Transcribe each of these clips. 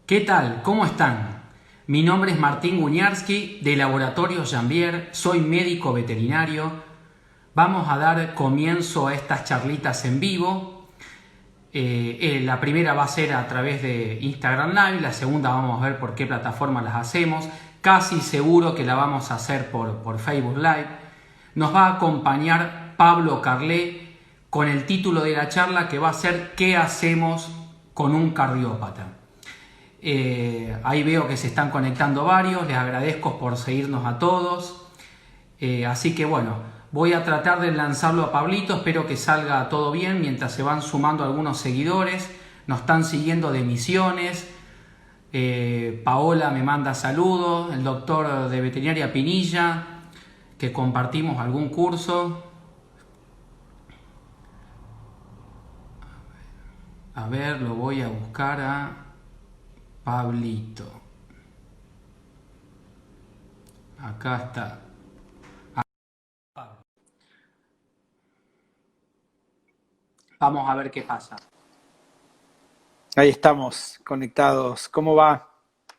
¿Qué tal? ¿Cómo están? Mi nombre es Martín Guñarski de Laboratorio Jambier, soy médico veterinario. Vamos a dar comienzo a estas charlitas en vivo. La primera va a ser a través de Instagram Live, la segunda vamos a ver por qué plataforma las hacemos. Casi seguro que la vamos a hacer por Facebook Live. Nos va a acompañar Pablo Carlé con el título de la charla que va a ser ¿qué hacemos con un cardiópata? Ahí veo que se están conectando varios, les agradezco por seguirnos a todos. Así que bueno, voy a tratar de lanzarlo a Pablito, espero que salga todo bien mientras se van sumando algunos seguidores. Nos están siguiendo de Misiones. Paola me manda saludos, el doctor de veterinaria Pinilla, que compartimos algún curso. A ver, lo voy a buscar a Pablito. Acá está. Vamos a ver qué pasa. Ahí estamos, conectados. ¿Cómo va?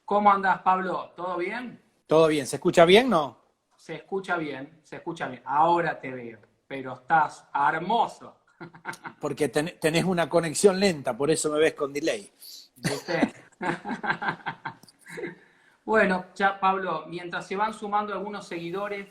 ¿Cómo andás, Pablo? ¿Todo bien? ¿Todo bien? ¿Se escucha bien, no? Se escucha bien, se escucha bien. Ahora te veo, pero estás hermoso. Porque tenés una conexión lenta, por eso me ves con delay. ¿Viste? Bueno, ya Pablo, mientras se van sumando algunos seguidores,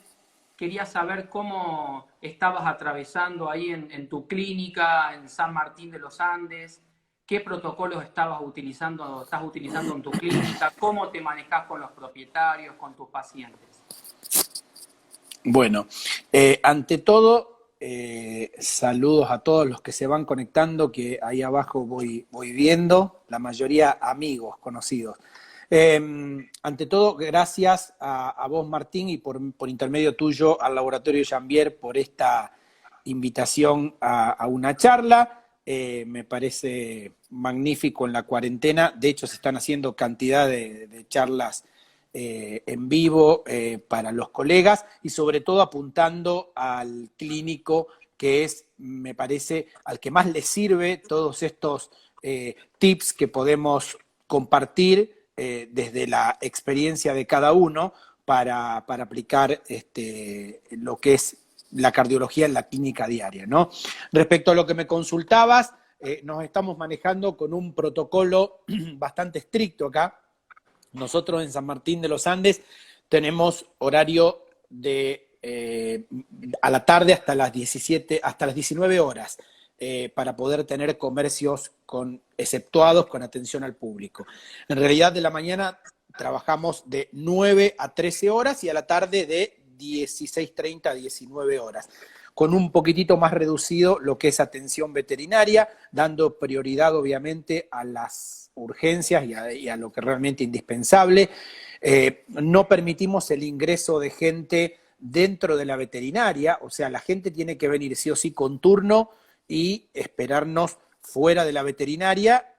quería saber cómo estabas atravesando ahí en tu clínica, en San Martín de los Andes, qué protocolos estás utilizando en tu clínica, cómo te manejas con los propietarios, con tus pacientes. Bueno, ante todo, saludos a todos los que se van conectando, que ahí abajo voy viendo, la mayoría amigos, conocidos. Ante todo, gracias a vos, Martín, y por intermedio tuyo al Laboratorio Jambier por esta invitación a una charla. Me parece magnífico en la cuarentena. De hecho, se están haciendo cantidad de charlas en vivo para los colegas y sobre todo apuntando al clínico que es, me parece, al que más le sirve todos estos tips que podemos compartir desde la experiencia de cada uno para aplicar lo que es la cardiología en la clínica diaria, ¿no? Respecto a lo que me consultabas, nos estamos manejando con un protocolo bastante estricto acá. Nosotros en San Martín de los Andes tenemos horario a la tarde hasta las 17, hasta las 19 horas para poder tener comercios exceptuados con atención al público. En realidad de la mañana trabajamos de 9 a 13 horas y a la tarde de 16:30 a 19 horas, con un poquitito más reducido lo que es atención veterinaria, dando prioridad obviamente a las urgencias y a lo que es realmente indispensable. No permitimos el ingreso de gente dentro de la veterinaria, o sea, la gente tiene que venir sí o sí con turno y esperarnos fuera de la veterinaria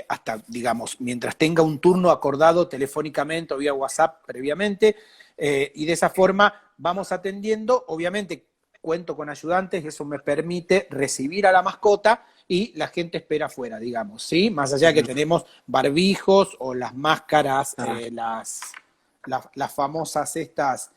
hasta, digamos, mientras tenga un turno acordado telefónicamente o vía WhatsApp previamente, y de esa forma vamos atendiendo. Obviamente cuento con ayudantes, eso me permite recibir a la mascota y la gente espera afuera, digamos, ¿sí? Más allá de que tenemos barbijos o las máscaras, las famosas estas,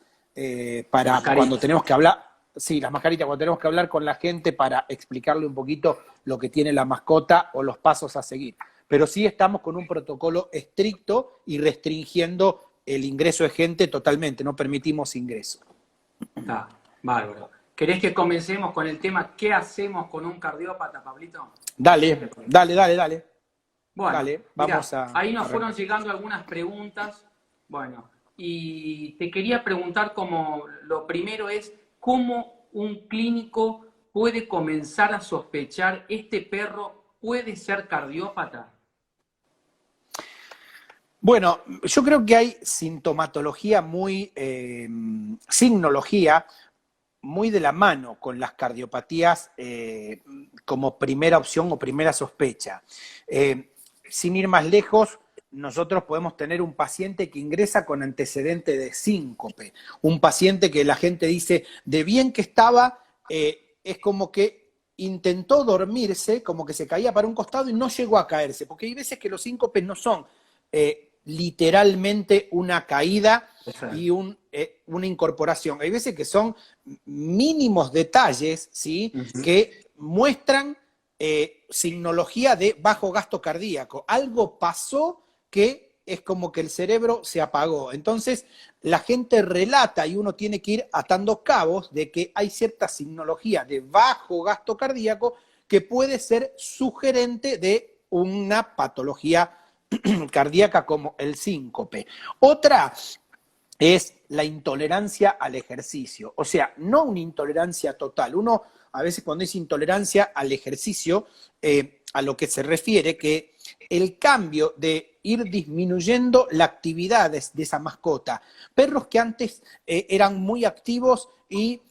para cuando tenemos que hablar, sí, las mascaritas, cuando tenemos que hablar con la gente para explicarle un poquito lo que tiene la mascota o los pasos a seguir. Pero sí estamos con un protocolo estricto y restringiendo el ingreso de gente totalmente, no permitimos ingreso. Está, bárbaro. ¿Querés que comencemos con el tema qué hacemos con un cardiópata, Pablito? Dale. Bueno, Dale, mira, vamos a ahí nos fueron arrancar. llegando algunas preguntas. Bueno, y te quería preguntar como lo primero es, ¿cómo un clínico puede comenzar a sospechar este perro puede ser cardiópata? Bueno, yo creo que hay sintomatología signología muy de la mano con las cardiopatías como primera opción o primera sospecha. Sin ir más lejos, nosotros podemos tener un paciente que ingresa con antecedente de síncope, un paciente que la gente dice, de bien que estaba, es como que intentó dormirse, como que se caía para un costado y no llegó a caerse, porque hay veces que los síncopes no son literalmente una caída Exacto. y una incorporación. Hay veces que son mínimos detalles, ¿sí? Que muestran signología de bajo gasto cardíaco. Algo pasó que es como que el cerebro se apagó. Entonces, la gente relata y uno tiene que ir atando cabos de que hay cierta signología de bajo gasto cardíaco que puede ser sugerente de una patología cardíaca como el síncope. Otra es la intolerancia al ejercicio, o sea, no una intolerancia total. Uno a veces cuando dice intolerancia al ejercicio, a lo que se refiere que el cambio de ir disminuyendo la actividad de esa mascota. Perros que antes eran muy activos y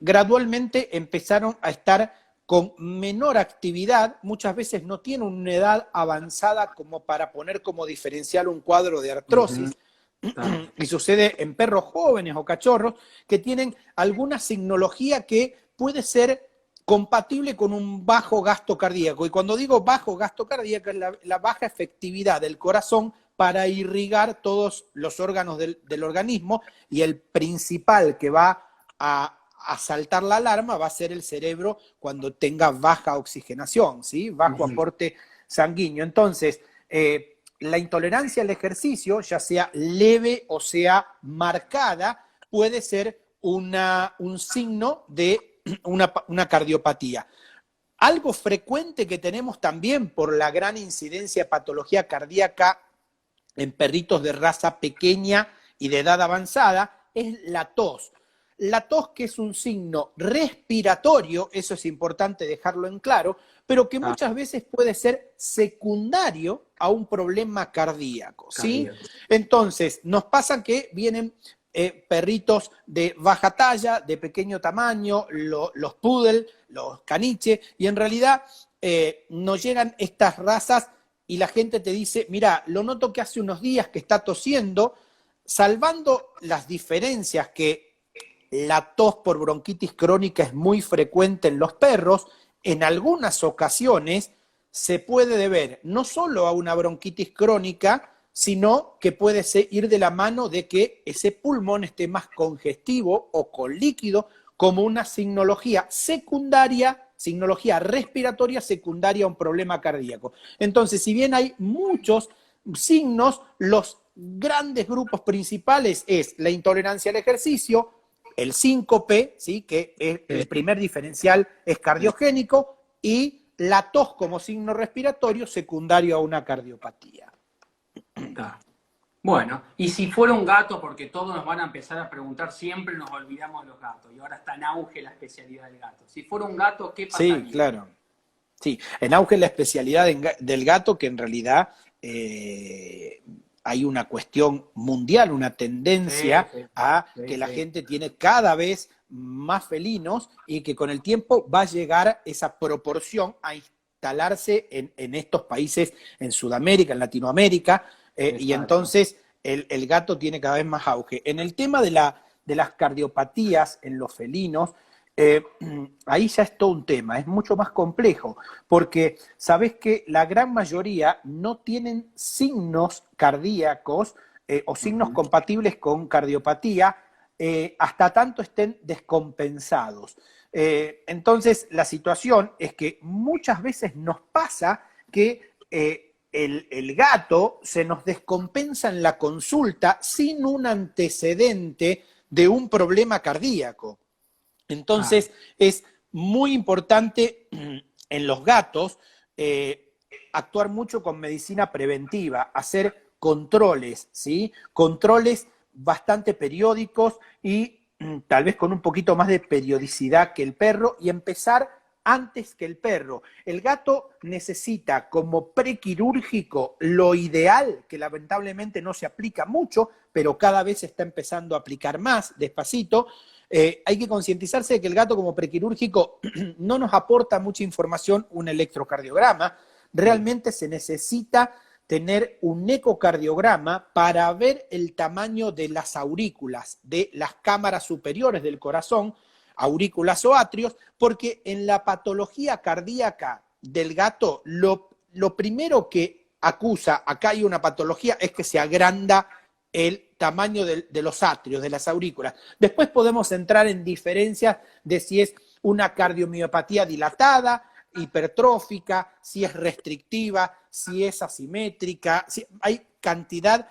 gradualmente empezaron a estar con menor actividad, muchas veces no tienen una edad avanzada como para poner como diferencial un cuadro de artrosis, y sucede en perros jóvenes o cachorros que tienen alguna signología que puede ser compatible con un bajo gasto cardíaco. Y cuando digo bajo gasto cardíaco es la baja efectividad del corazón para irrigar todos los órganos del organismo, y el principal que va a saltar la alarma va a ser el cerebro cuando tenga baja oxigenación, ¿sí? Bajo aporte sanguíneo. Entonces, la intolerancia al ejercicio, ya sea leve o sea marcada, puede ser un signo de una cardiopatía. Algo frecuente que tenemos también por la gran incidencia de patología cardíaca en perritos de raza pequeña y de edad avanzada es la tos. La tos, que es un signo respiratorio, eso es importante dejarlo en claro, pero que muchas veces puede ser secundario a un problema cardíaco, ¿sí? Entonces, nos pasa que vienen perritos de baja talla, de pequeño tamaño, los poodle, los caniche, y en realidad nos llegan estas razas y la gente te dice, mira, lo noto que hace unos días que está tosiendo, salvando las diferencias que la tos por bronquitis crónica es muy frecuente en los perros, en algunas ocasiones se puede deber no solo a una bronquitis crónica, sino que puede ir de la mano de que ese pulmón esté más congestivo o con líquido, como una signología secundaria, signología respiratoria secundaria a un problema cardíaco. Entonces, si bien hay muchos signos, los grandes grupos principales es la intolerancia al ejercicio, el síncope, ¿sí? Que es el primer diferencial es cardiogénico, y la tos como signo respiratorio secundario a una cardiopatía. Bueno, y si fuera un gato, porque todos nos van a empezar a preguntar, siempre nos olvidamos de los gatos, y ahora está en auge la especialidad del gato. Si fuera un gato, ¿qué pasaría? Sí, claro. Sí, en auge la especialidad del gato, que en realidad hay una cuestión mundial, una tendencia a que la gente tiene cada vez más felinos y que con el tiempo va a llegar esa proporción a instalarse en estos países, en Sudamérica, en Latinoamérica, y entonces el gato tiene cada vez más auge. En el tema de las cardiopatías en los felinos, ahí ya es todo un tema, es mucho más complejo, porque sabés que la gran mayoría no tienen signos cardíacos o signos compatibles con cardiopatía hasta tanto estén descompensados. Entonces, la situación es que muchas veces nos pasa que el gato se nos descompensa en la consulta sin un antecedente de un problema cardíaco. Entonces, es muy importante en los gatos actuar mucho con medicina preventiva, hacer controles, ¿sí? Controles bastante periódicos y tal vez con un poquito más de periodicidad que el perro, y empezar antes que el perro. El gato necesita como prequirúrgico lo ideal, que lamentablemente no se aplica mucho, pero cada vez se está empezando a aplicar más, despacito. Hay que concientizarse de que el gato como prequirúrgico no nos aporta mucha información un electrocardiograma. Realmente se necesita tener un ecocardiograma para ver el tamaño de las aurículas, de las cámaras superiores del corazón, aurículas o atrios, porque en la patología cardíaca del gato lo primero que acusa, acá hay una patología, es que se agranda el tamaño de los atrios, de las aurículas. Después podemos entrar en diferencias de si es una cardiomiopatía dilatada, hipertrófica, si es restrictiva, si es asimétrica. Hay cantidad,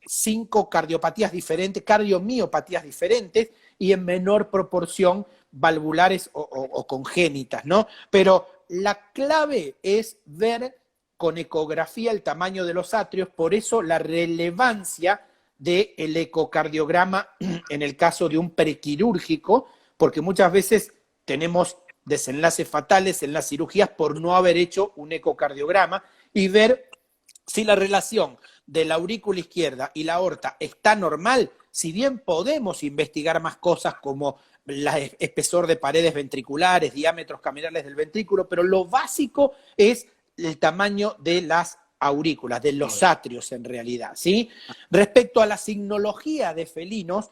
5 cardiopatías diferentes, cardiomiopatías diferentes, y en menor proporción valvulares o congénitas, ¿no? Pero la clave es ver con ecografía el tamaño de los atrios, por eso la relevancia del ecocardiograma en el caso de un prequirúrgico, porque muchas veces tenemos desenlaces fatales en las cirugías por no haber hecho un ecocardiograma y ver si la relación de la aurícula izquierda y la aorta está normal. Si bien podemos investigar más cosas como el espesor de paredes ventriculares, diámetros camerales del ventrículo, pero lo básico es el tamaño de las aurículas, de los atrios en realidad, ¿sí? Respecto a la signología de felinos,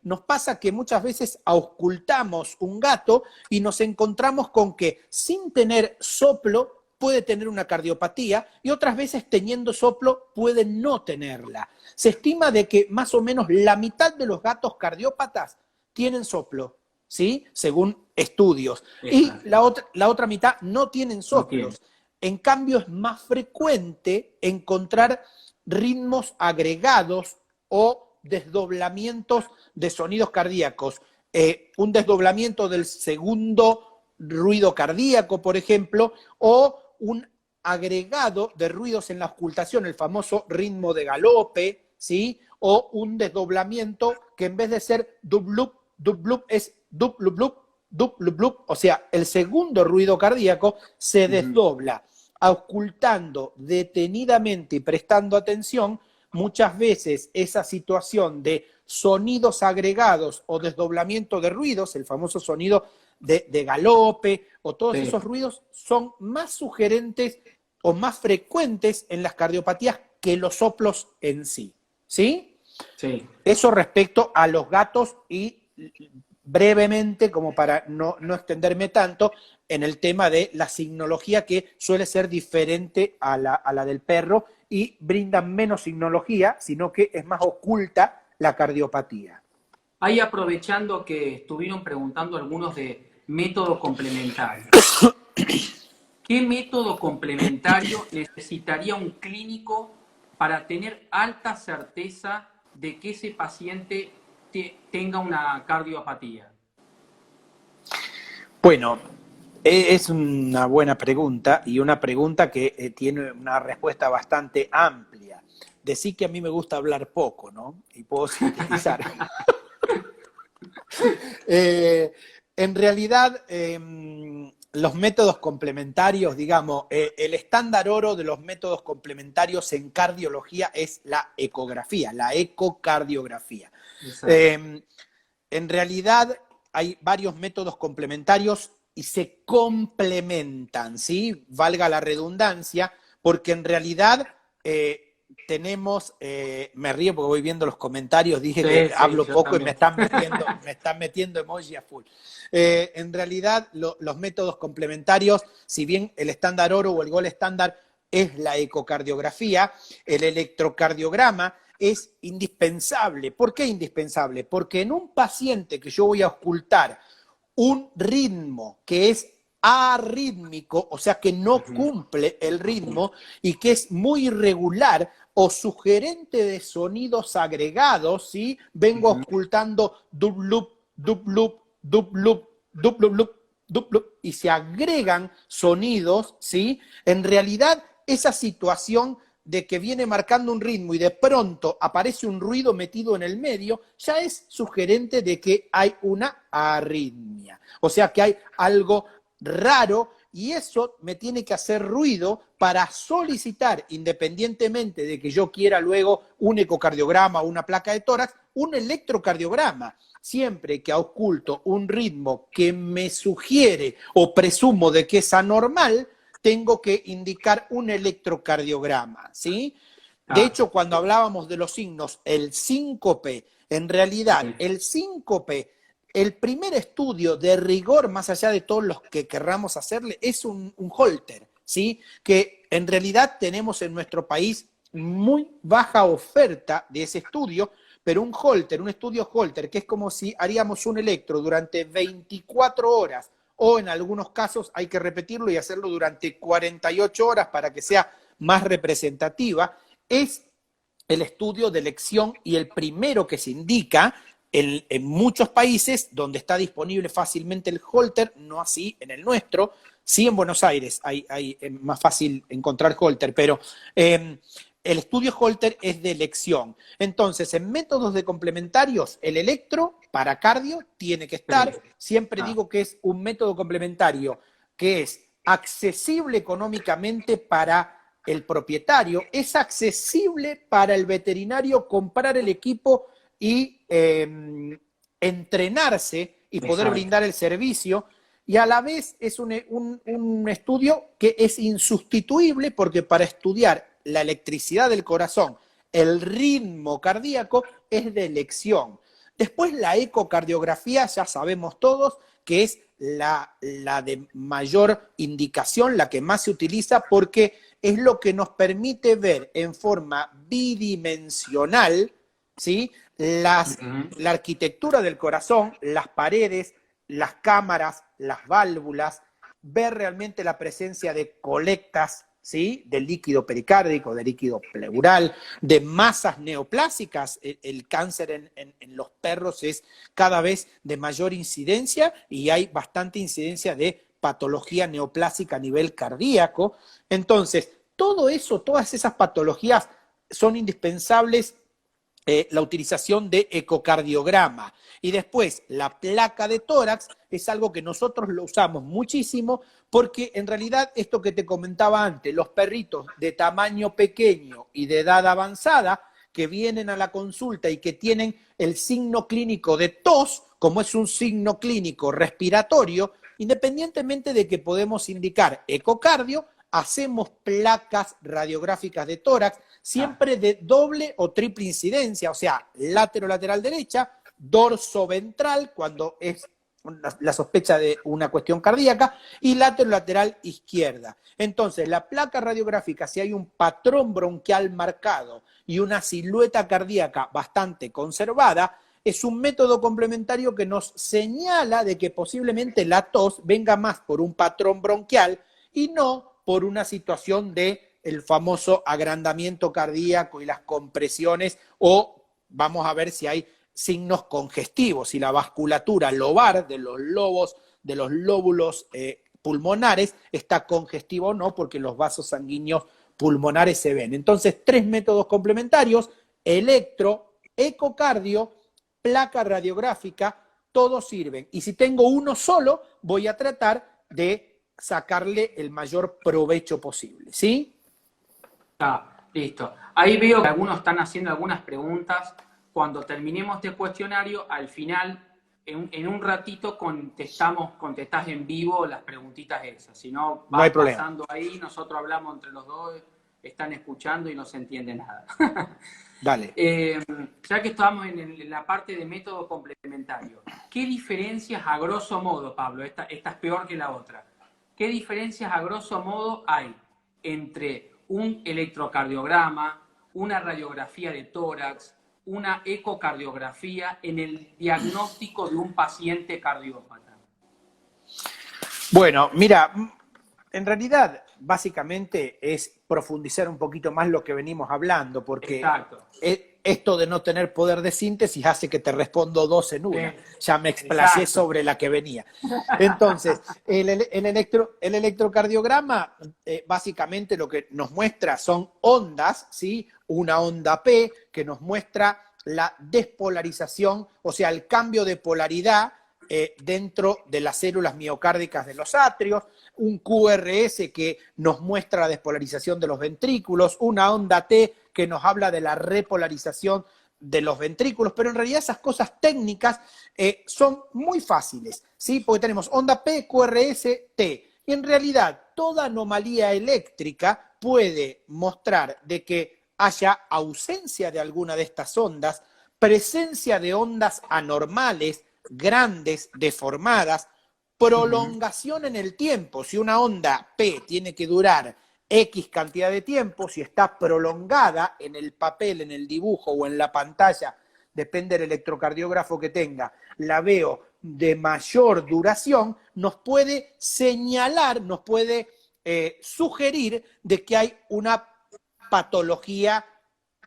nos pasa que muchas veces auscultamos un gato y nos encontramos con que sin tener soplo puede tener una cardiopatía y otras veces teniendo soplo puede no tenerla. Se estima de que más o menos la mitad de los gatos cardiópatas tienen soplo, ¿sí? Según estudios. Y la otra mitad no tienen soplos. En cambio, es más frecuente encontrar ritmos agregados o desdoblamientos de sonidos cardíacos. Un desdoblamiento del segundo ruido cardíaco, por ejemplo, o un agregado de ruidos en la auscultación, el famoso ritmo de galope, ¿sí? O un desdoblamiento que en vez de ser dub-blup, dub-blup, es dub-blup-blup, dub-blup-blup, o sea, el segundo ruido cardíaco se desdobla. Auscultando detenidamente y prestando atención, muchas veces esa situación de sonidos agregados o desdoblamiento de ruidos, el famoso sonido de galope o todos esos ruidos, son más sugerentes o más frecuentes en las cardiopatías que los soplos en sí. ¿Sí? Sí. Eso respecto a los gatos y brevemente, como para no extenderme tanto, en el tema de la signología que suele ser diferente a la del perro y brinda menos signología, sino que es más oculta la cardiopatía. Ahí aprovechando que estuvieron preguntando algunos de método complementario. ¿Qué método complementario necesitaría un clínico para tener alta certeza de que ese paciente tenga una cardiopatía? Bueno, es una buena pregunta y una pregunta que tiene una respuesta bastante amplia. Decí que a mí me gusta hablar poco, ¿no? Y puedo sintetizar. En realidad, los métodos complementarios, digamos, el estándar oro de los métodos complementarios en cardiología es la ecografía, la ecocardiografía. En realidad hay varios métodos complementarios y se complementan, ¿sí? Valga la redundancia, porque en realidad tenemos, me río porque voy viendo los comentarios, dije que hablo poco también. Y me están metiendo emoji a full. En realidad los métodos complementarios, si bien el estándar oro o el gold estándar es la ecocardiografía, el electrocardiograma es indispensable. ¿Por qué indispensable? Porque en un paciente que yo voy a auscultar un ritmo que es arrítmico, o sea que no cumple el ritmo y que es muy irregular o sugerente de sonidos agregados, ¿sí? Vengo auscultando dub-lup, dub-lup, dub-lup, dub-lup, dub-lup, y se agregan sonidos, ¿sí? En realidad, esa situación de que viene marcando un ritmo y de pronto aparece un ruido metido en el medio, ya es sugerente de que hay una arritmia. O sea que hay algo raro y eso me tiene que hacer ruido para solicitar, independientemente de que yo quiera luego un ecocardiograma o una placa de tórax, un electrocardiograma. Siempre que ausculto un ritmo que me sugiere o presumo de que es anormal, tengo que indicar un electrocardiograma, ¿sí? De hecho, cuando hablábamos de los signos, el síncope, en realidad, el síncope, el primer estudio de rigor, más allá de todos los que querramos hacerle, es un Holter, ¿sí? Que en realidad tenemos en nuestro país muy baja oferta de ese estudio, pero un Holter, un estudio Holter, que es como si haríamos un electro durante 24 horas, o en algunos casos hay que repetirlo y hacerlo durante 48 horas para que sea más representativa, es el estudio de elección y el primero que se indica en muchos países donde está disponible fácilmente el Holter, no así en el nuestro. Sí, en Buenos Aires hay más fácil encontrar Holter, pero el estudio Holter es de elección. Entonces, en métodos de complementarios, el electro para cardio tiene que estar. Siempre digo que es un método complementario que es accesible económicamente para el propietario, es accesible para el veterinario comprar el equipo y entrenarse y poder brindar el servicio, y a la vez es un estudio que es insustituible porque para estudiar la electricidad del corazón, el ritmo cardíaco, es de elección. Después la ecocardiografía, ya sabemos todos que es la de mayor indicación, la que más se utiliza porque es lo que nos permite ver en forma bidimensional, ¿sí? La arquitectura del corazón, las paredes, las cámaras, las válvulas, ver realmente la presencia de colectas, ¿sí? De líquido pericárdico, de líquido pleural, de masas neoplásicas. El cáncer en los perros es cada vez de mayor incidencia y hay bastante incidencia de patología neoplásica a nivel cardíaco. Entonces, todo eso, todas esas patologías son indispensables, la utilización de ecocardiograma. Y después, la placa de tórax es algo que nosotros lo usamos muchísimo porque en realidad esto que te comentaba antes, los perritos de tamaño pequeño y de edad avanzada que vienen a la consulta y que tienen el signo clínico de tos, como es un signo clínico respiratorio, independientemente de que podemos indicar ecocardio, hacemos placas radiográficas de tórax, siempre de doble o triple incidencia, o sea, lateral derecha, dorso ventral, cuando es la sospecha de una cuestión cardíaca, y lateral izquierda. Entonces, la placa radiográfica, si hay un patrón bronquial marcado y una silueta cardíaca bastante conservada, es un método complementario que nos señala de que posiblemente la tos venga más por un patrón bronquial y no por una situación de el famoso agrandamiento cardíaco y las compresiones, o vamos a ver si hay signos congestivos, si la vasculatura lobar de los lóbulos pulmonares está congestiva o no, porque los vasos sanguíneos pulmonares se ven. Entonces, 3 métodos complementarios: electro, ecocardio, placa radiográfica, todos sirven. Y si tengo uno solo, voy a tratar de sacarle el mayor provecho posible, ¿sí? Listo. Ahí veo que algunos están haciendo algunas preguntas. Cuando terminemos este cuestionario, al final, en un ratito contestás en vivo las preguntitas esas. Si no, no hay pasando ahí, nosotros hablamos entre los dos, están escuchando y no se entiende nada. Dale. Ya que estamos en la parte de método complementario, ¿qué diferencias a grosso modo, Pablo? Esta es peor que la otra. ¿Qué diferencias a grosso modo hay entre un electrocardiograma, una radiografía de tórax, una ecocardiografía en el diagnóstico de un paciente cardiópata? Bueno, mira, en realidad básicamente es profundizar un poquito más lo que venimos hablando, porque esto de no tener poder de síntesis hace que te respondo 2 en 1. Ya me explayé sobre la que venía. Entonces, el electrocardiograma básicamente lo que nos muestra son ondas, ¿sí? Una onda P que nos muestra la despolarización, o sea, el cambio de polaridad dentro de las células miocárdicas de los atrios, un QRS que nos muestra la despolarización de los ventrículos, una onda T que nos habla de la repolarización de los ventrículos, pero en realidad esas cosas técnicas son muy fáciles, ¿sí? Porque tenemos onda P, QRS, T, y en realidad toda anomalía eléctrica puede mostrar de que haya ausencia de alguna de estas ondas, presencia de ondas anormales, grandes, deformadas, prolongación en el tiempo. Si una onda P tiene que durar X cantidad de tiempo, si está prolongada en el papel, en el dibujo o en la pantalla, depende del electrocardiógrafo que tenga, la veo de mayor duración, nos puede señalar, nos puede sugerir de que hay una patología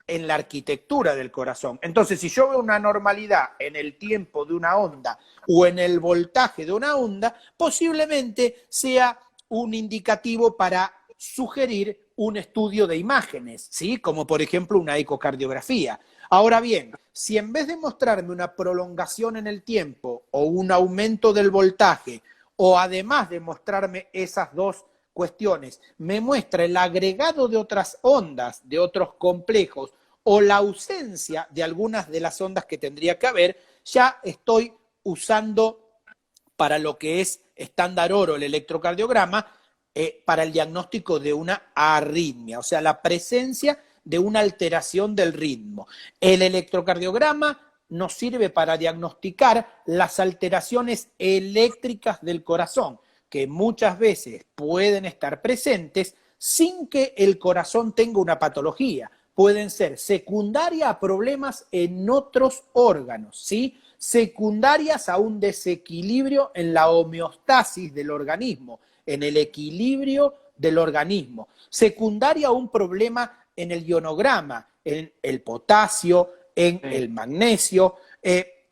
en la arquitectura del corazón. Entonces, si yo veo una normalidad en el tiempo de una onda o en el voltaje de una onda, posiblemente sea un indicativo para sugerir un estudio de imágenes, ¿sí? Como por ejemplo una ecocardiografía. Ahora bien, si en vez de mostrarme una prolongación en el tiempo o un aumento del voltaje, o además de mostrarme esas dos cuestiones, me muestra el agregado de otras ondas, de otros complejos, o la ausencia de algunas de las ondas que tendría que haber, ya estoy usando para lo que es estándar oro el electrocardiograma, para el diagnóstico de una arritmia, o sea, la presencia de una alteración del ritmo. El electrocardiograma nos sirve para diagnosticar las alteraciones eléctricas del corazón, que muchas veces pueden estar presentes sin que el corazón tenga una patología. Pueden ser secundarias a problemas en otros órganos, ¿sí? Secundarias a un desequilibrio en la homeostasis del organismo, en el equilibrio del organismo, secundaria a un problema en el ionograma, en el potasio, en el magnesio.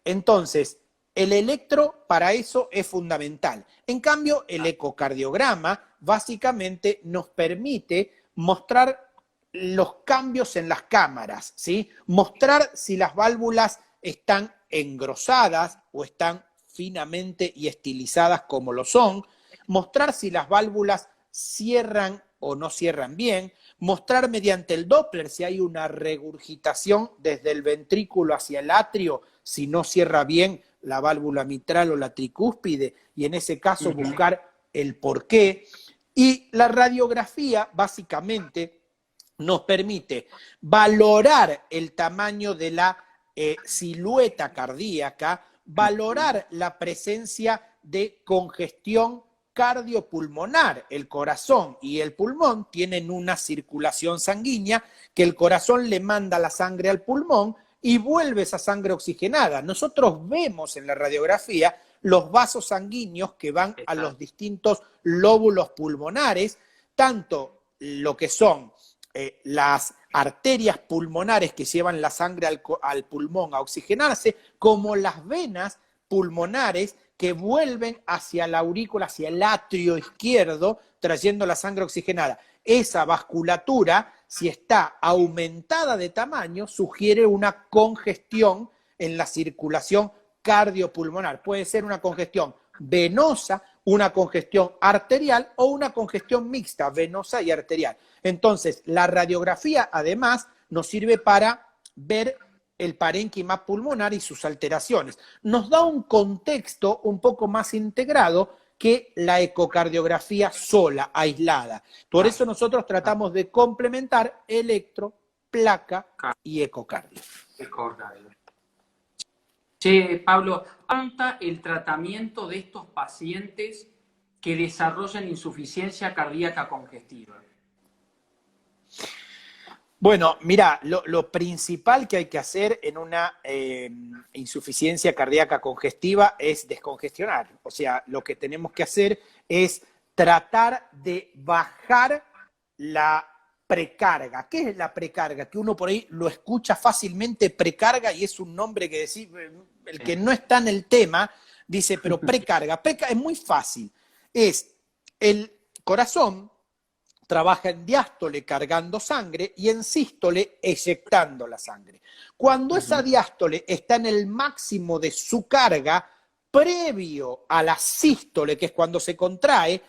Entonces, el electro para eso es fundamental. En cambio, el ecocardiograma básicamente nos permite mostrar los cambios en las cámaras, ¿sí? Mostrar si las válvulas están engrosadas o están finamente y estilizadas como lo son, mostrar si las válvulas cierran o no cierran bien, mostrar mediante el Doppler si hay una regurgitación desde el ventrículo hacia el atrio, si no cierra bien la válvula mitral o la tricúspide, y en ese caso buscar el porqué. Y la radiografía básicamente nos permite valorar el tamaño de la silueta cardíaca, valorar la presencia de congestión cardiopulmonar. El corazón y el pulmón tienen una circulación sanguínea que el corazón le manda la sangre al pulmón y vuelve esa sangre oxigenada. Nosotros vemos en la radiografía los vasos sanguíneos que van a los distintos lóbulos pulmonares, tanto lo que son las arterias pulmonares que llevan la sangre al pulmón a oxigenarse, como las venas pulmonares que vuelven hacia la aurícula, hacia el atrio izquierdo, trayendo la sangre oxigenada. Esa vasculatura, si está aumentada de tamaño, sugiere una congestión en la circulación cardiopulmonar. Puede ser una congestión venosa, una congestión arterial o una congestión mixta, venosa y arterial. Entonces, la radiografía, además, nos sirve para ver el parénquima pulmonar y sus alteraciones. Nos da un contexto un poco más integrado que la ecocardiografía sola, aislada. Por eso nosotros tratamos de complementar electro, placa y ecocardio. Che, Pablo, ¿cuánta el tratamiento de estos pacientes que desarrollan insuficiencia cardíaca congestiva? Bueno, mira, lo principal que hay que hacer en una insuficiencia cardíaca congestiva es descongestionar. O sea, lo que tenemos que hacer es tratar de bajar la precarga. ¿Qué es la precarga? Que uno por ahí lo escucha fácilmente, precarga, y es un nombre que decir, el que no está en el tema dice, pero precarga. Es muy fácil. Es el corazón trabaja en diástole cargando sangre y en sístole eyectando la sangre. Cuando esa diástole está en el máximo de su carga, previo a la sístole, que es cuando se contrae,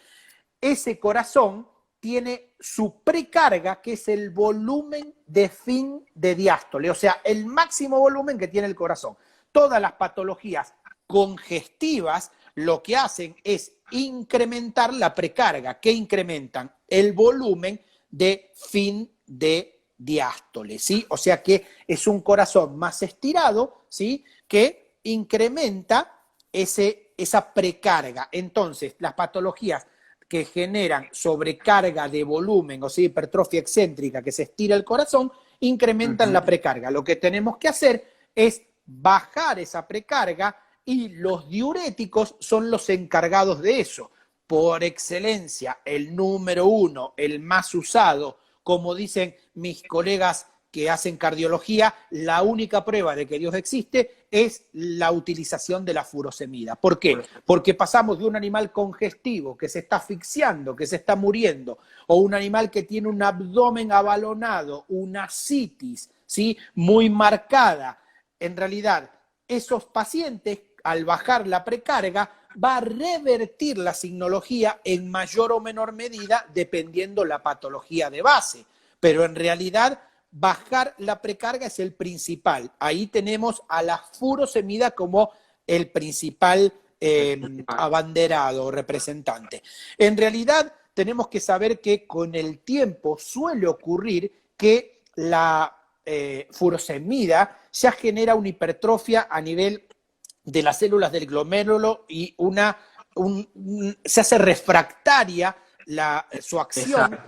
ese corazón tiene su precarga, que es el volumen de fin de diástole, o sea, el máximo volumen que tiene el corazón. Todas las patologías congestivas lo que hacen es incrementar la precarga. ¿Qué incrementan? El volumen de fin de diástole, ¿sí? O sea que es un corazón más estirado, ¿sí? Que incrementa esa precarga. Entonces, las patologías que generan sobrecarga de volumen, o sea, hipertrofia excéntrica, que se estira el corazón, incrementan la precarga. Lo que tenemos que hacer es bajar esa precarga y los diuréticos son los encargados de eso. Por excelencia, el número uno, el más usado, como dicen mis colegas que hacen cardiología, la única prueba de que Dios existe es la utilización de la furosemida. ¿Por qué? Porque pasamos de un animal congestivo que se está asfixiando, que se está muriendo, o un animal que tiene un abdomen abalonado, una citis, ¿sí?, muy marcada. En realidad, esos pacientes, al bajar la precarga, va a revertir la signología en mayor o menor medida dependiendo la patología de base. Pero en realidad, bajar la precarga es el principal. Ahí tenemos a la furosemida como el principal abanderado o representante. En realidad, tenemos que saber que con el tiempo suele ocurrir que la furosemida ya genera una hipertrofia a nivel de las células del glomérulo y se hace refractaria su acción,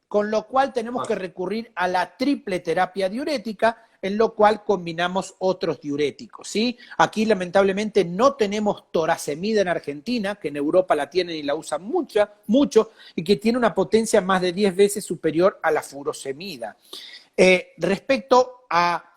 con lo cual tenemos que recurrir a la triple terapia diurética, en lo cual combinamos otros diuréticos, ¿sí? Aquí lamentablemente no tenemos torasemida en Argentina, que en Europa la tienen y la usan mucho, y que tiene una potencia más de 10 veces superior a la furosemida. Respecto a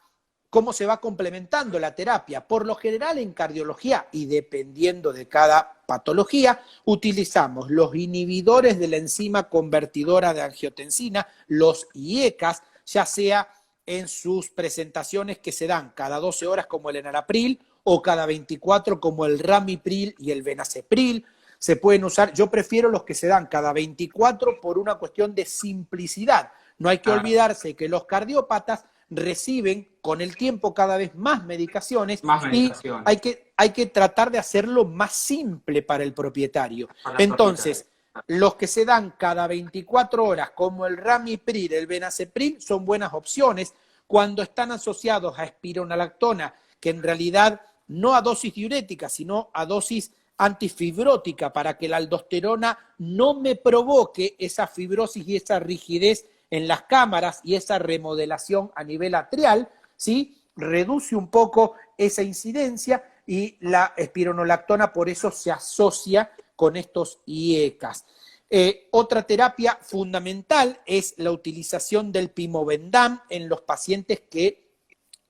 cómo se va complementando la terapia, por lo general en cardiología y dependiendo de cada patología, utilizamos los inhibidores de la enzima convertidora de angiotensina, los IECAS, ya sea en sus presentaciones que se dan cada 12 horas como el enalapril o cada 24 como el ramipril y el venacepril. Se pueden usar, yo prefiero los que se dan cada 24 por una cuestión de simplicidad. No hay que olvidarse que los cardiópatas reciben con el tiempo cada vez más medicaciones, y hay que tratar de hacerlo más simple para el propietario. Entonces, los que se dan cada 24 horas, como el ramipril, el venacepril, son buenas opciones cuando están asociados a espironolactona, que en realidad no a dosis diurética, sino a dosis antifibrótica, para que la aldosterona no me provoque esa fibrosis y esa rigidez en las cámaras y esa remodelación a nivel atrial, ¿sí? Reduce un poco esa incidencia y la espironolactona por eso se asocia con estos IECAS. Otra terapia fundamental es la utilización del pimovendam en los pacientes que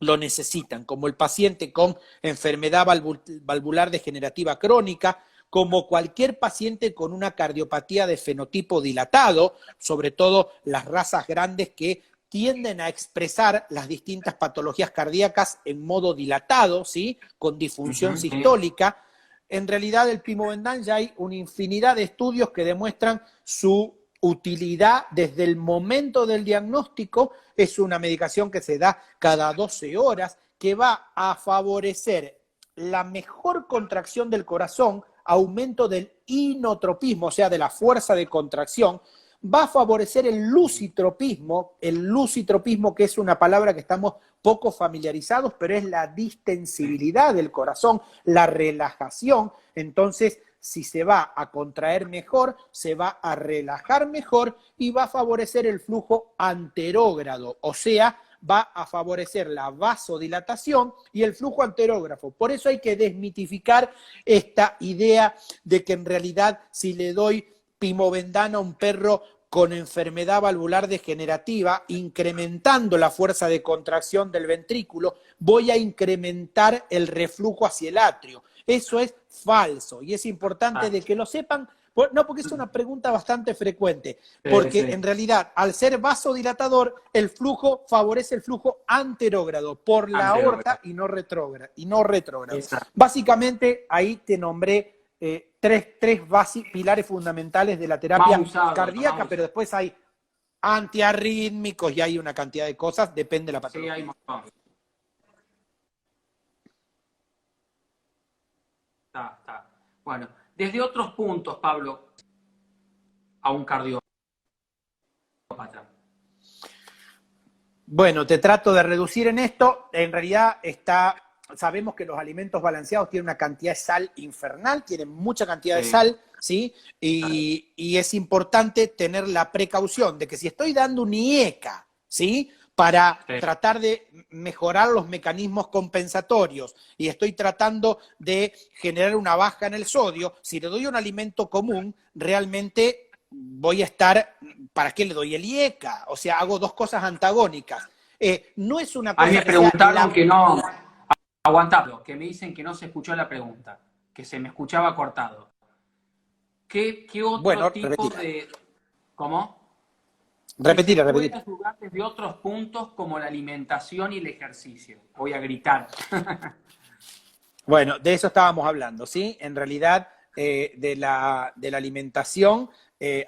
lo necesitan, como el paciente con enfermedad valvular degenerativa crónica, como cualquier paciente con una cardiopatía de fenotipo dilatado, sobre todo las razas grandes que tienden a expresar las distintas patologías cardíacas en modo dilatado, ¿sí?, con disfunción sistólica. En realidad, el pimovendam ya hay una infinidad de estudios que demuestran su utilidad desde el momento del diagnóstico. Es una medicación que se da cada 12 horas, que va a favorecer la mejor contracción del corazón, aumento del inotropismo, o sea, de la fuerza de contracción, va a favorecer el lusitropismo que es una palabra que estamos poco familiarizados, pero es la distensibilidad del corazón, la relajación. Entonces, si se va a contraer mejor, se va a relajar mejor y va a favorecer el flujo anterógrado, o sea, va a favorecer la vasodilatación y el flujo anterógrafo. Por eso hay que desmitificar esta idea de que en realidad si le doy pimovendam a un perro con enfermedad valvular degenerativa, incrementando la fuerza de contracción del ventrículo, voy a incrementar el reflujo hacia el atrio. Eso es falso y es importante de que lo sepan. No, porque es una pregunta bastante frecuente, porque en realidad, al ser vasodilatador, el flujo favorece el flujo anterógrado por la aorta y no retrógrado. Básicamente, ahí te nombré tres pilares fundamentales de la terapia cardíaca, pero después hay antiarrítmicos y hay una cantidad de cosas, depende de la patología. Sí, hay montón. Está. Bueno. Desde otros puntos, Pablo, a un cardiópata. Bueno, te trato de reducir en esto. En realidad sabemos que los alimentos balanceados tienen una cantidad de sal infernal, tienen mucha cantidad de sal, ¿sí? Y es importante tener la precaución de que si estoy dando un IECA, ¿sí? Para Sí. tratar de mejorar los mecanismos compensatorios y estoy tratando de generar una baja en el sodio, si le doy un alimento común, realmente voy a estar, ¿para qué le doy el IECA? O sea, hago dos cosas antagónicas. No es una Ahí cosa me que sea preguntaron que no, aguantalo, que me dicen que no se escuchó la pregunta, que se me escuchaba cortado. ¿Qué otro Bueno, tipo repetila. de... ¿Cómo? Que se Repetila, puede repetila. ayudar desde otros puntos como la alimentación y el ejercicio. Voy a gritar. Bueno, de eso estábamos hablando, ¿sí? En realidad, de la alimentación,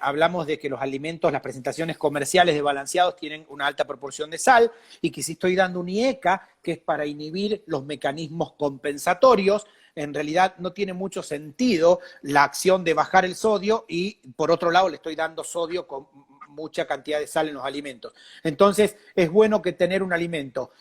hablamos de que los alimentos, las presentaciones comerciales de balanceados tienen una alta proporción de sal y que si estoy dando un IECA, que es para inhibir los mecanismos compensatorios, en realidad no tiene mucho sentido la acción de bajar el sodio y por otro lado le estoy dando sodio con mucha cantidad de sal en los alimentos. Entonces, es bueno que tener un alimento.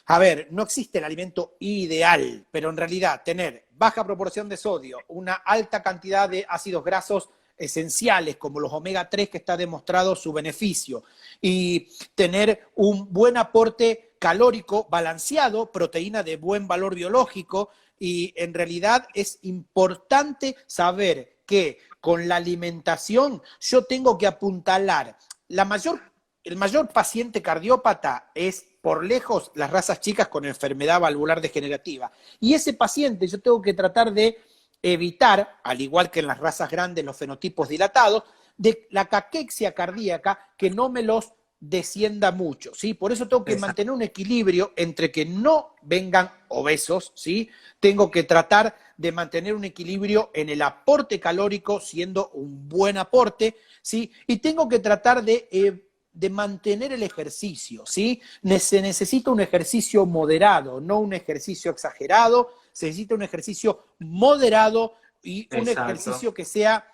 A ver, no existe el alimento ideal, pero en realidad tener baja proporción de sodio, una alta cantidad de ácidos grasos esenciales como los omega 3 que está demostrado su beneficio y tener un buen aporte calórico balanceado, proteína de buen valor biológico y en realidad es importante saber que con la alimentación yo tengo que apuntalar el mayor paciente cardiópata es por lejos las razas chicas con enfermedad valvular degenerativa. Y ese paciente yo tengo que tratar de evitar, al igual que en las razas grandes, los fenotipos dilatados, de la caquexia cardíaca que no me los descienda mucho, ¿sí? Por eso tengo que Exacto. mantener un equilibrio entre que no vengan obesos, ¿sí? Tengo que tratar de mantener un equilibrio en el aporte calórico, siendo un buen aporte, ¿sí? Y tengo que tratar de mantener el ejercicio, ¿sí? Se necesita un ejercicio moderado, no un ejercicio exagerado, se necesita un ejercicio moderado y un Exacto. ejercicio que sea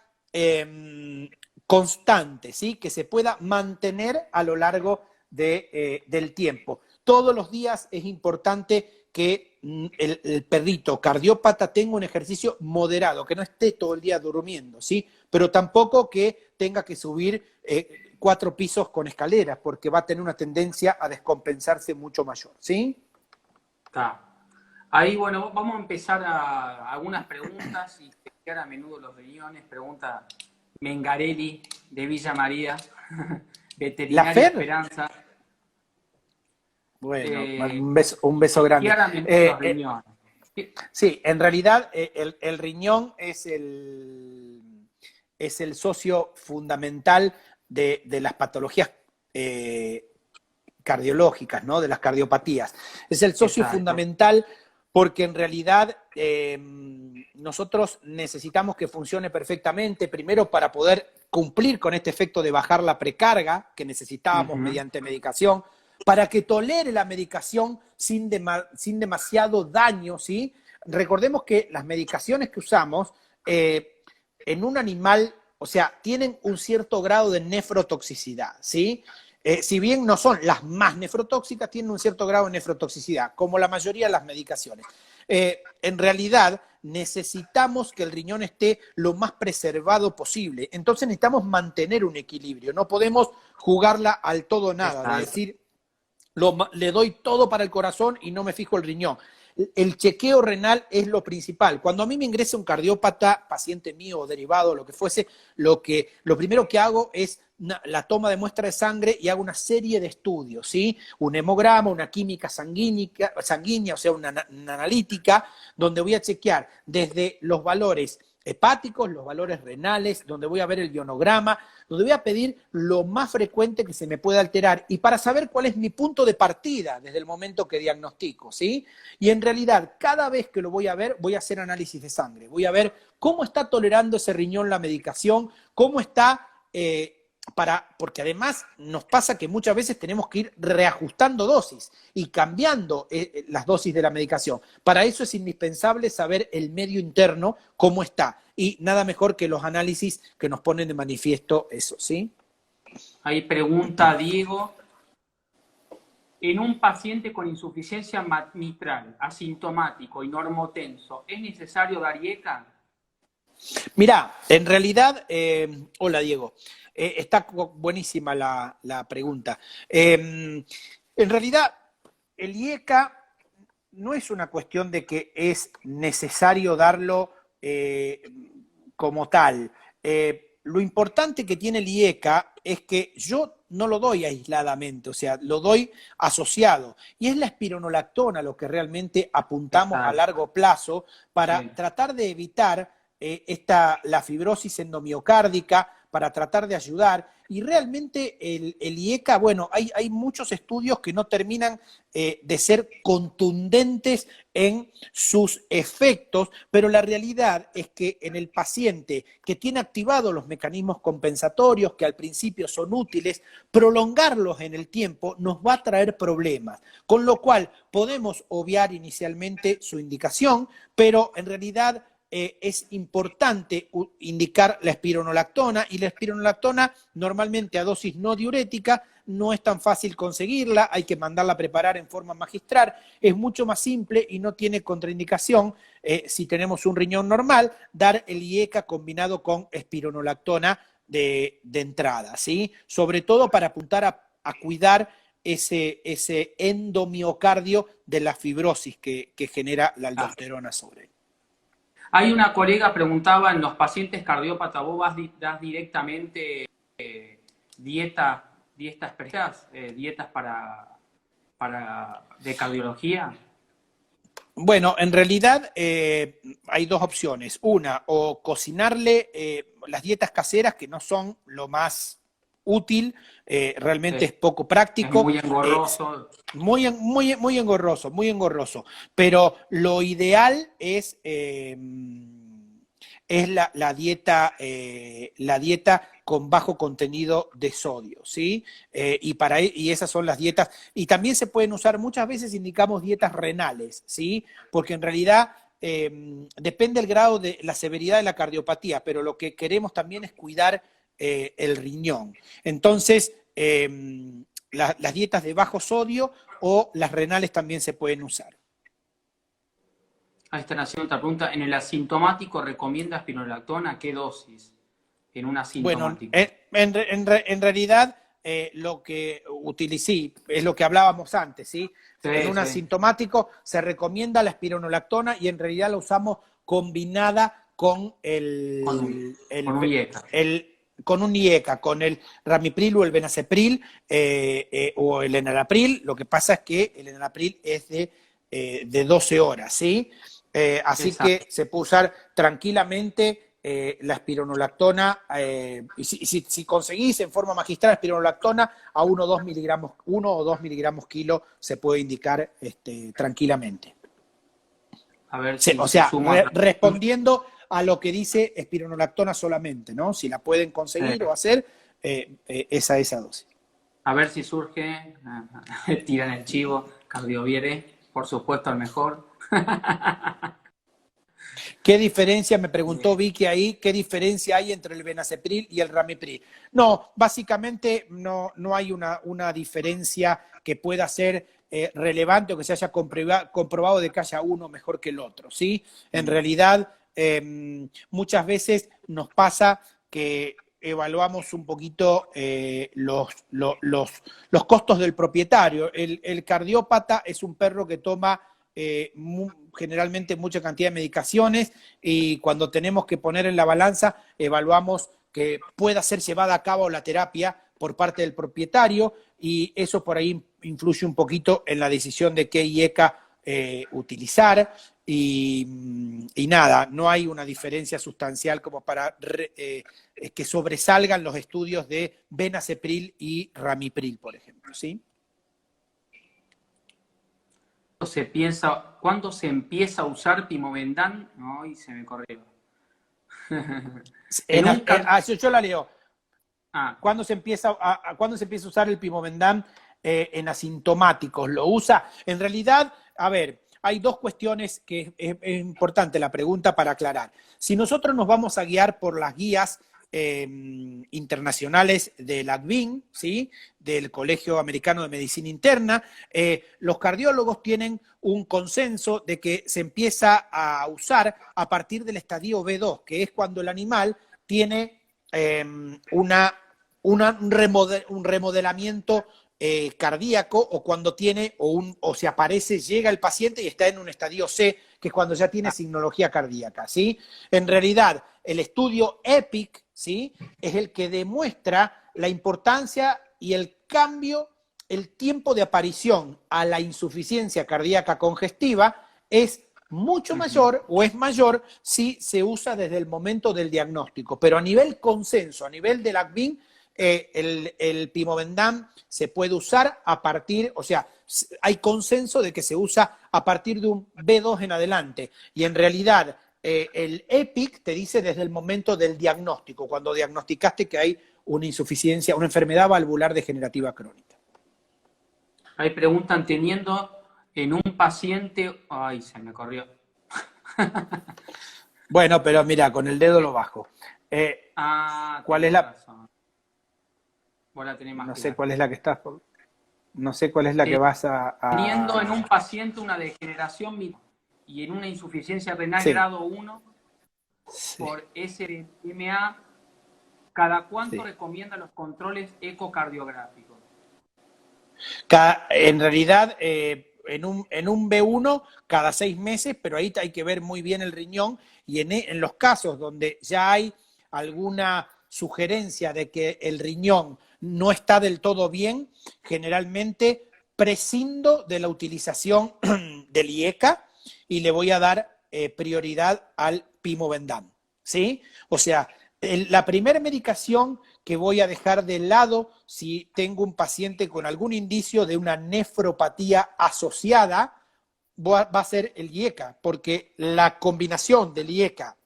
constante, ¿sí? Que se pueda mantener a lo largo del tiempo. Todos los días es importante que el perrito cardiópata tenga un ejercicio moderado, que no esté todo el día durmiendo, ¿sí? Pero tampoco que tenga que subir 4 pisos con escaleras, porque va a tener una tendencia a descompensarse mucho mayor, ¿sí? Está. Ahí, bueno, vamos a empezar a algunas preguntas y chequear a menudo los riñones. Pregunta Mengarelli de Villa María, La Veterinaria FER, Esperanza. bueno, Eh, un beso grande. chequear a menudo los riñones. Sí, en realidad el riñón es el socio fundamental de las patologías eh, cardiológicas, ¿no? De las cardiopatías. Es el socio Exacto. fundamental porque en realidad nosotros necesitamos que funcione perfectamente, primero para poder cumplir con este efecto de bajar la precarga que necesitábamos Ujú. mediante medicación, para que tolere la medicación sin demasiado daño, ¿sí? Recordemos que las medicaciones que usamos en un animal, o sea, tienen un cierto grado de nefrotoxicidad, ¿sí? Si bien no son las más nefrotóxicas, tienen un cierto grado de nefrotoxicidad, como la mayoría de las medicaciones. En realidad, necesitamos que el riñón esté lo más preservado posible. Entonces necesitamos mantener un equilibrio. No podemos jugarla al todo o nada, de Exacto. decir, le doy todo para el corazón y no me fijo el riñón. El chequeo renal es lo principal. Cuando a mí me ingresa un cardiópata, paciente mío o derivado, lo que fuese, lo primero que hago es la toma de muestra de sangre y hago una serie de estudios, ¿sí? Un hemograma, una química sanguínea, o sea, una analítica, donde voy a chequear desde los valores hepáticos, los valores renales, donde voy a ver el ionograma, donde voy a pedir lo más frecuente que se me pueda alterar y para saber cuál es mi punto de partida desde el momento que diagnostico, ¿sí? Y en realidad, cada vez que lo voy a ver, voy a hacer análisis de sangre, voy a ver cómo está tolerando ese riñón la medicación, cómo está porque además nos pasa que muchas veces tenemos que ir reajustando dosis y cambiando las dosis de la medicación. Para eso es indispensable saber el medio interno, cómo está. Y nada mejor que los análisis que nos ponen de manifiesto eso, ¿sí? Ahí pregunta Diego. En un paciente con insuficiencia mitral, asintomático y normotenso, ¿es necesario dar IECA? Mirá, en realidad, hola Diego. Está buenísima la pregunta. En realidad, el IECA no es una cuestión de que es necesario darlo como tal. Lo importante que tiene el IECA es que yo no lo doy aisladamente, o sea, lo doy asociado. Y es la espironolactona lo que realmente apuntamos a Exacto. largo plazo para Sí. tratar de evitar la fibrosis endomiocárdica, para tratar de ayudar. Y realmente el IECA, bueno, hay muchos estudios que no terminan de ser contundentes en sus efectos, pero la realidad es que en el paciente que tiene activados los mecanismos compensatorios, que al principio son útiles, prolongarlos en el tiempo nos va a traer problemas, con lo cual podemos obviar inicialmente su indicación, pero en realidad es importante indicar la espironolactona, y la espironolactona normalmente a dosis no diurética no es tan fácil conseguirla, hay que mandarla a preparar en forma magistral, es mucho más simple y no tiene contraindicación, si tenemos un riñón normal, dar el IECA combinado con espironolactona de entrada, ¿sí? Sobre todo para apuntar a cuidar ese endomiocardio de la fibrosis que genera la Ah. aldosterona sobre él. Hay una colega preguntaba, en los pacientes cardiópatas, ¿vos das directamente dietas precisas, dietas de cardiología? Bueno, en realidad hay dos opciones. Una, o cocinarle las dietas caseras, que no son lo más útil, realmente es poco Es práctico, muy engorroso. muy engorroso, muy engorroso. Pero lo ideal es la dieta con bajo contenido de sodio, ¿sí? Y esas son las dietas. Y también se pueden usar, muchas veces indicamos dietas renales, ¿sí? Porque en realidad depende el grado de la severidad de la cardiopatía, pero lo que queremos también es cuidar el riñón. Entonces, las dietas de bajo sodio o las renales también se pueden usar. Ahí están haciendo otra pregunta. ¿En el asintomático recomienda espironolactona? ¿Qué dosis? En un Bueno, asintomático. en realidad lo que utilicé es lo que hablábamos antes, ¿sí? En Sí, un sí. asintomático se recomienda la espironolactona y en realidad la usamos combinada con Con un IECA. con un IECA, con el ramipril o el benacepril o el enalapril. Lo que pasa es que el enalapril es de 12 horas, ¿sí? Así Exacto. que se puede usar tranquilamente la espironolactona, y si conseguís en forma magistral espironolactona a 1 o 2 miligramos kilo se puede indicar tranquilamente. A ver si O se sea, suma otra. respondiendo a lo que dice espironolactona solamente, ¿no? Si la pueden conseguir o hacer, esa dosis. A ver si surge. Tiran el chivo. Cardioviere, por supuesto, el mejor. ¿Qué diferencia, me preguntó Vicky ahí, qué diferencia hay entre el benacepril y el ramipril? No, básicamente no hay una diferencia que pueda ser relevante o que se haya comprobado de que haya uno mejor que el otro, ¿sí? En realidad, muchas veces nos pasa que evaluamos un poquito los costos del propietario. El cardiópata es un perro que toma generalmente mucha cantidad de medicaciones, y cuando tenemos que poner en la balanza evaluamos que pueda ser llevada a cabo la terapia por parte del propietario, y eso por ahí influye un poquito en la decisión de qué IECA utilizar, y nada, no hay una diferencia sustancial como para que sobresalgan los estudios de benacepril y ramipril, por ejemplo, ¿sí? ¿Cuándo se empieza a usar Pimovendan? Ay, se me corrió. En un Yo la leo. Ah, ¿Cuándo se empieza a usar el Pimovendan en asintomáticos? ¿Lo usa? En realidad, a ver, hay dos cuestiones que es importante la pregunta para aclarar. Si nosotros nos vamos a guiar por las guías internacionales del ACVIN, ¿sí? Del Colegio Americano de Medicina Interna. Los cardiólogos tienen un consenso de que se empieza a usar a partir del estadio B2, que es cuando el animal tiene un remodelamiento cardíaco, o cuando tiene, o se aparece, llega el paciente y está en un estadio C, que es cuando ya tiene signología cardíaca, ¿sí? En realidad, el estudio EPIC, ¿sí? Es el que demuestra la importancia y el cambio, el tiempo de aparición a la insuficiencia cardíaca congestiva es mucho mayor o es mayor si se usa desde el momento del diagnóstico. Pero a nivel consenso, a nivel del ACVIN, el Pimobendan se puede usar a partir, o sea, hay consenso de que se usa a partir de un B2 en adelante. Y en realidad, el EPIC te dice desde el momento del diagnóstico, cuando diagnosticaste que hay una insuficiencia, una enfermedad valvular degenerativa crónica. Ahí preguntan, teniendo en un paciente... Ay, se me corrió. Bueno, pero mira, con el dedo lo bajo. ¿Cuál es la...? Razón. Vos la tenés más no clara. sé cuál es la que estás... No sé cuál es la que vas a... Teniendo en un paciente una degeneración y en una insuficiencia renal grado 1 por SMA, ¿cada cuánto recomienda los controles ecocardiográficos? En realidad, en un B1 cada 6 meses, pero ahí hay que ver muy bien el riñón, y en los casos donde ya hay alguna sugerencia de que el riñón no está del todo bien, generalmente prescindo de la utilización del IECA y le voy a dar prioridad al Pimobendan, ¿sí? O sea, la primera medicación que voy a dejar de lado si tengo un paciente con algún indicio de una nefropatía asociada va a ser el IECA, porque la combinación del IECA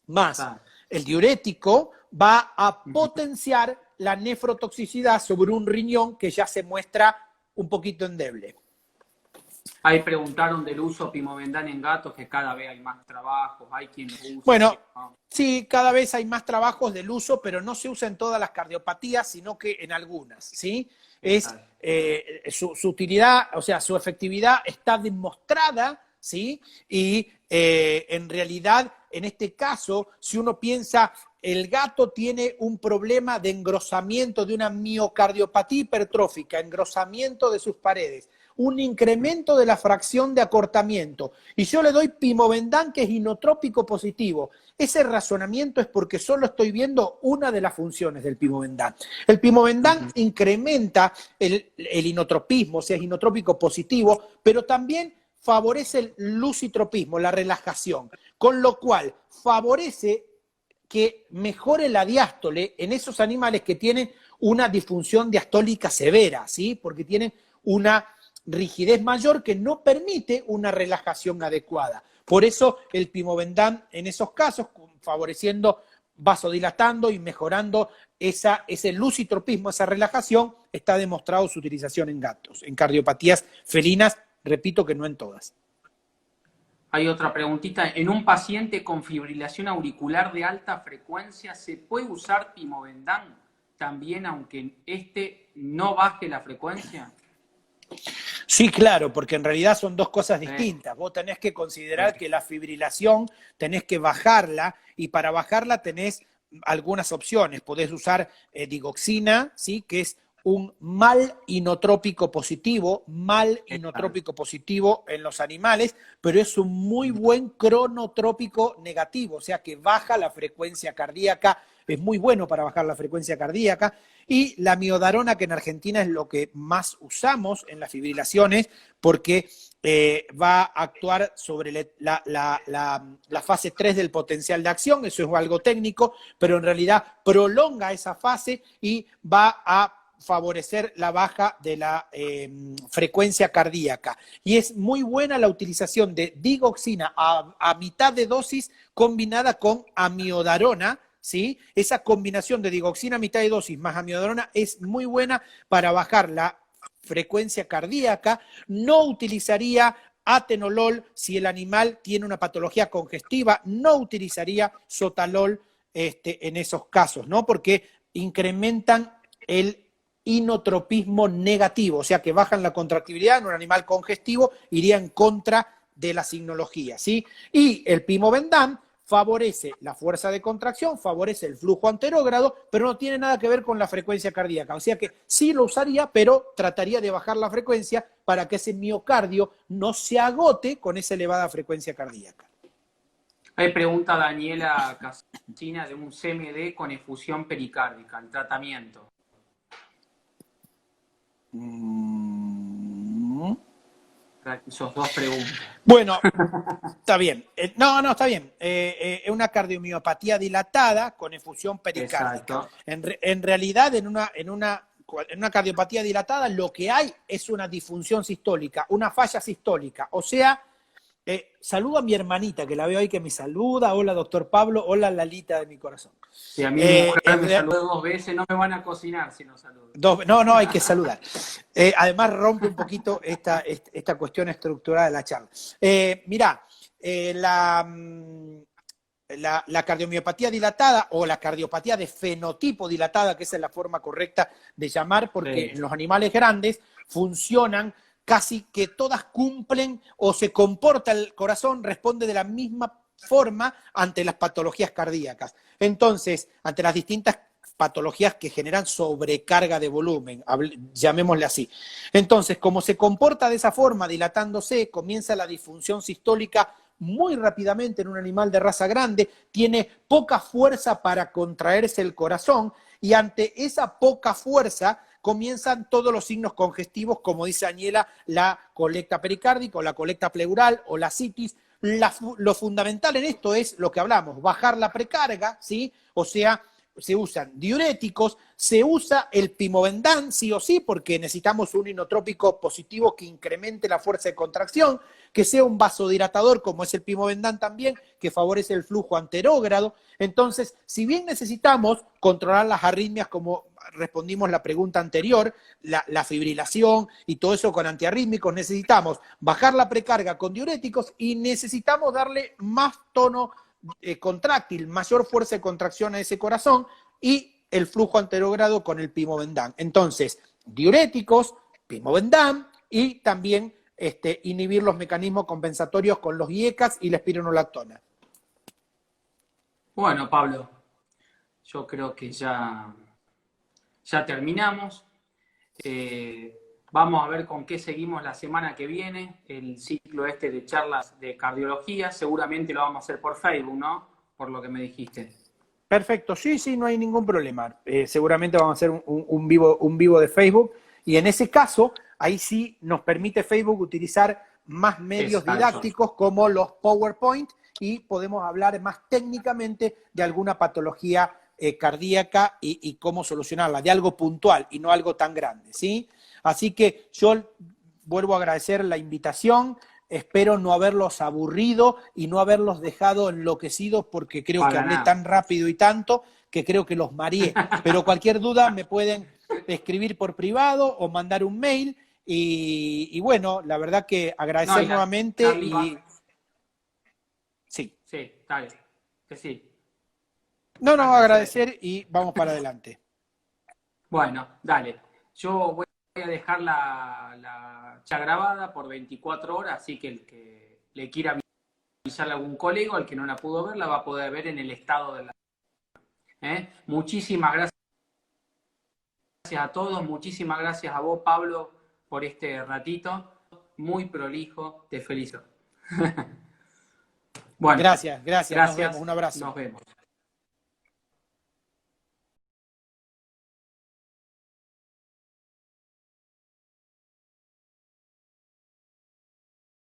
más el diurético va a potenciar la nefrotoxicidad sobre un riñón que ya se muestra un poquito endeble. Ahí preguntaron del uso Pimobendan en gatos, que cada vez hay más trabajos, hay quien lo usa. Bueno, sí, cada vez hay más trabajos del uso, pero no se usa en todas las cardiopatías, sino que en algunas, ¿sí? Su utilidad, o sea, su efectividad está demostrada, ¿sí? Y en realidad, en este caso, si uno piensa, el gato tiene un problema de engrosamiento, de una miocardiopatía hipertrófica, engrosamiento de sus paredes, un incremento de la fracción de acortamiento, y yo le doy Pimobendan, que es inotrópico positivo. Ese razonamiento es porque solo estoy viendo una de las funciones del Pimobendan. El Pimobendan incrementa el inotropismo, o sea, es inotrópico positivo, pero también favorece el lucitropismo, la relajación, con lo cual favorece que mejore la diástole en esos animales que tienen una disfunción diastólica severa, ¿sí? Porque tienen una rigidez mayor que no permite una relajación adecuada. Por eso el Pimobendan en esos casos, favoreciendo, vasodilatando y mejorando ese lucitropismo, esa relajación, está demostrado su utilización en gatos, en cardiopatías felinas, repito que no en todas. Hay otra preguntita. ¿En un paciente con fibrilación auricular de alta frecuencia se puede usar Pimobendan también, aunque este no baje la frecuencia? Sí, claro, porque en realidad son dos cosas distintas. Vos tenés que considerar que la fibrilación tenés que bajarla, y para bajarla tenés algunas opciones. Podés usar digoxina, ¿sí? Que es un mal inotrópico positivo en los animales, pero es un muy buen cronotrópico negativo, o sea que baja la frecuencia cardíaca, es muy bueno para bajar la frecuencia cardíaca. Y la miodarona, que en Argentina es lo que más usamos en las fibrilaciones, porque va a actuar sobre la fase 3 del potencial de acción. Eso es algo técnico, pero en realidad prolonga esa fase y va a favorecer la baja de la frecuencia cardíaca. Y es muy buena la utilización de digoxina a mitad de dosis combinada con amiodarona, ¿sí? Esa combinación de digoxina a mitad de dosis más amiodarona es muy buena para bajar la frecuencia cardíaca. No utilizaría atenolol si el animal tiene una patología congestiva, no utilizaría sotalol en esos casos, ¿no? Porque incrementan el inotropismo negativo, o sea que bajan la contractibilidad en un animal congestivo, iría en contra de la signología, ¿sí? Y el pimovendam favorece la fuerza de contracción, favorece el flujo anterógrado, pero no tiene nada que ver con la frecuencia cardíaca. O sea que sí lo usaría, pero trataría de bajar la frecuencia para que ese miocardio no se agote con esa elevada frecuencia cardíaca. Hay pregunta Daniela Casina de un CMD con efusión pericárdica, el tratamiento. Esos dos preguntas. Bueno, está bien. No, está bien. Es una cardiomiopatía dilatada con efusión pericárdica. En realidad, en una cardiopatía dilatada, lo que hay es una disfunción sistólica, una falla sistólica. O sea, saludo a mi hermanita, que la veo ahí que me saluda. Hola, doctor Pablo. Hola, Lalita de mi corazón. Si a mi mujer me saludó 2 veces, no me van a cocinar si no saludo. No, hay que saludar. Además, rompe un poquito esta cuestión estructural de la charla. Mirá, la cardiomiopatía dilatada o la cardiopatía de fenotipo dilatada, que esa es la forma correcta de llamar, porque en los animales grandes funcionan casi que todas cumplen o se comporta el corazón, responde de la misma forma ante las patologías cardíacas. Entonces, ante las distintas patologías que generan sobrecarga de volumen, llamémosle así. Entonces, como se comporta de esa forma, dilatándose, comienza la disfunción sistólica muy rápidamente en un animal de raza grande, tiene poca fuerza para contraerse el corazón y ante esa poca fuerza comienzan todos los signos congestivos, como dice Daniela, la colecta pericárdica o la colecta pleural o la citis. Lo fundamental en esto es lo que hablamos, bajar la precarga, ¿sí? O sea, se usan diuréticos, se usa el pimovendam sí o sí, porque necesitamos un inotrópico positivo que incremente la fuerza de contracción, que sea un vasodilatador como es el pimovendam también, que favorece el flujo anterógrado. Entonces, si bien necesitamos controlar las arritmias, como respondimos la pregunta anterior, la fibrilación y todo eso con antiarrítmicos, necesitamos bajar la precarga con diuréticos y necesitamos darle más tono contráctil, mayor fuerza de contracción a ese corazón y el flujo anterógrado con el pimovendam. Entonces, diuréticos, pimovendam y también inhibir los mecanismos compensatorios con los IECAS y la espironolactona. Bueno, Pablo, yo creo que ya terminamos. Vamos a ver con qué seguimos la semana que viene, el ciclo de charlas de cardiología. Seguramente lo vamos a hacer por Facebook, ¿no? Por lo que me dijiste. Perfecto, sí, no hay ningún problema. Seguramente vamos a hacer un vivo de Facebook y en ese caso, ahí sí nos permite Facebook utilizar más medios didácticos como los PowerPoint y podemos hablar más técnicamente de alguna patología cardíaca y cómo solucionarla, de algo puntual y no algo tan grande, ¿sí? Así que yo vuelvo a agradecer la invitación, espero no haberlos aburrido y no haberlos dejado enloquecidos porque creo que hablé tan rápido y tanto que creo que los mareé. Pero cualquier duda me pueden escribir por privado o mandar un mail y bueno, la verdad que agradecer nuevamente y... Sí. Sí, dale, que sí. No, agradecer y vamos para adelante. Bueno, dale. Yo voy a dejar la chat grabada por 24 horas, así que el que le quiera avisar a algún colega, el que no la pudo ver, la va a poder ver en el estado de la... Muchísimas gracias a todos, muchísimas gracias a vos, Pablo, por este ratito. Muy prolijo, te felicito. Bueno, gracias. Nos vemos, un abrazo. Nos vemos.